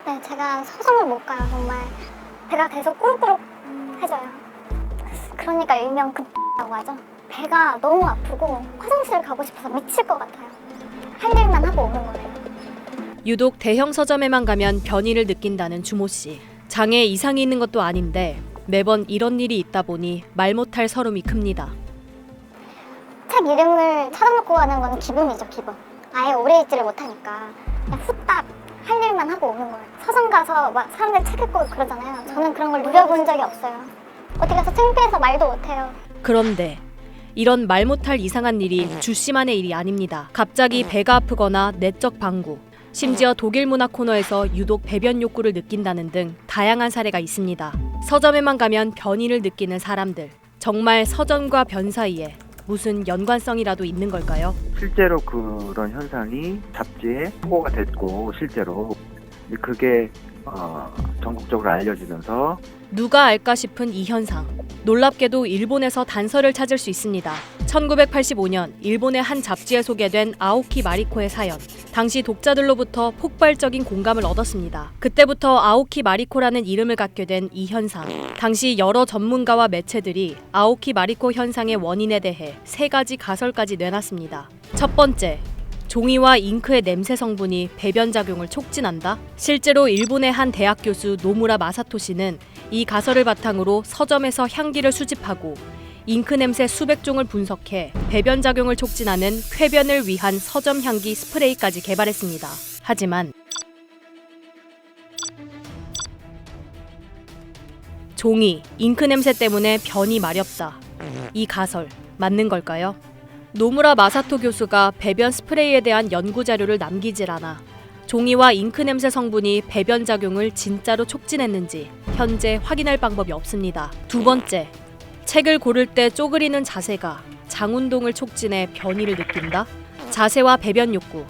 네, 제가 서점을 못 가요. 정말 배가 계속 꾸룩꾸룩해져요. 그러니까 일명 급라고 하죠. 배가 너무 아프고 화장실을 가고 싶어서 미칠 것 같아요. 할 일만 하고 오는 거예요. 유독 대형 서점에만 가면 변이를 느낀다는 주모 씨. 장애에 이상이 있는 것도 아닌데 매번 이런 일이 있다 보니 말 못할 서름이 큽니다. 책 이름을 찾아놓고 가는 건 기본이죠, 기본. 아예 오래 있지를 못하니까 그냥 후딱 할 일만 하고 오는 거예요. 서점 가서 막 사람들 책 읽고 그러잖아요. 저는 그런 걸 누려본 적이 없어요. 어디 가서 창피해서 말도 못해요. 그런데 이런 말 못할 이상한 일이 주씨만의 일이 아닙니다. 갑자기 배가 아프거나 내적 방구, 심지어 독일 문화 코너에서 유독 배변 욕구를 느낀다는 등 다양한 사례가 있습니다. 서점에만 가면 변이를 느끼는 사람들. 정말 서점과 변 사이에 무슨 연관성이라도 있는 걸까요? 실제로 그런 현상이 잡지에 보고가 됐고 실제로 그게 전국적으로 알려지면서 누가 알까 싶은 이 현상. 놀랍게도 일본에서 단서를 찾을 수 있습니다. 1985년 일본의 한 잡지에 소개된 아오키 마리코의 사연. 당시 독자들로부터 폭발적인 공감을 얻었습니다. 그때부터 아오키 마리코라는 이름을 갖게 된 이 현상. 당시 여러 전문가와 매체들이 아오키 마리코 현상의 원인에 대해 3가지 가설까지 내놨습니다. 첫 번째, 종이와 잉크의 냄새 성분이 배변 작용을 촉진한다? 실제로 일본의 한 대학 교수 노무라 마사토 씨는 이 가설을 바탕으로 서점에서 향기를 수집하고 잉크 냄새 수백 종을 분석해 배변 작용을 촉진하는 쾌변을 위한 서점 향기 스프레이까지 개발했습니다. 하지만 종이, 잉크 냄새 때문에 변이 마렵다. 이 가설 맞는 걸까요? 노무라 마사토 교수가 배변 스프레이에 대한 연구 자료를 남기질 않아 종이와 잉크 냄새 성분이 배변 작용을 진짜로 촉진했는지 현재 확인할 방법이 없습니다. 두 번째, 책을 고를 때 쪼그리는 자세가 장 운동을 촉진해 변이를 느낀다? 자세와 배변 욕구,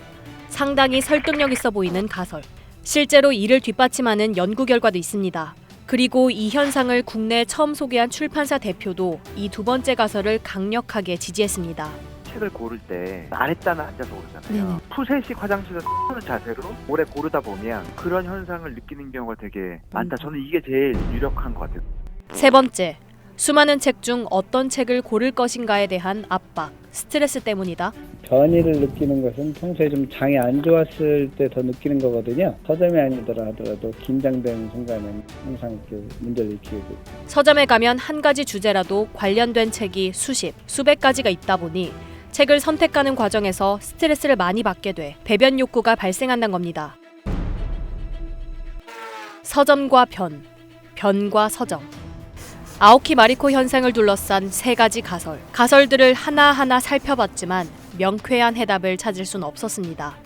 상당히 설득력 있어 보이는 가설. 실제로 이를 뒷받침하는 연구 결과도 있습니다. 그리고 이 현상을 국내에 처음 소개한 출판사 대표도 이 두 번째 가설을 강력하게 지지했습니다. 책을 고를 때 아랫단을 앉아서 고르잖아요. 푸세식 화장실에서 하는 자세로 오래 고르다 보면 그런 현상을 느끼는 경우가 되게 많다. 저는 이게 제일 유력한 것 같아요. 세 번째, 수많은 책 중 어떤 책을 고를 것인가에 대한 압박, 스트레스 때문이다. 변이를 느끼는 것은 평소에 좀 장이 안 좋았을 때 더 느끼는 거거든요. 서점이 아니더라 하더라도 긴장되는 순간은 항상 그 문제를 일으키게 돼요. 서점에 가면 한 가지 주제라도 관련된 책이 수백 가지가 있다 보니 책을 선택하는 과정에서 스트레스를 많이 받게 돼 배변 욕구가 발생한다는 겁니다. 서점과 변, 변과 서점. 아오키 마리코 현상을 둘러싼 3가지 가설. 가설들을 하나하나 살펴봤지만 명쾌한 해답을 찾을 순 없었습니다.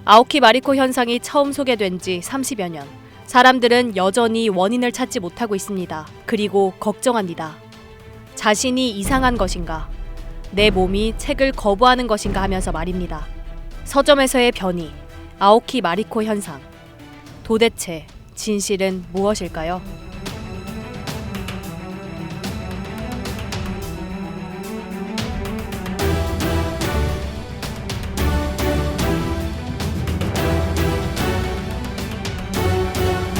아오키 마리코 현상이 처음 소개된 지 30여 년. 사람들은 여전히 원인을 찾지 못하고 있습니다. 그리고 걱정합니다. 자신이 이상한 것인가? 내 몸이 책을 거부하는 것인가 하면서 말입니다. 서점에서의 변이, 아오키 마리코 현상. 도대체 진실은 무엇일까요?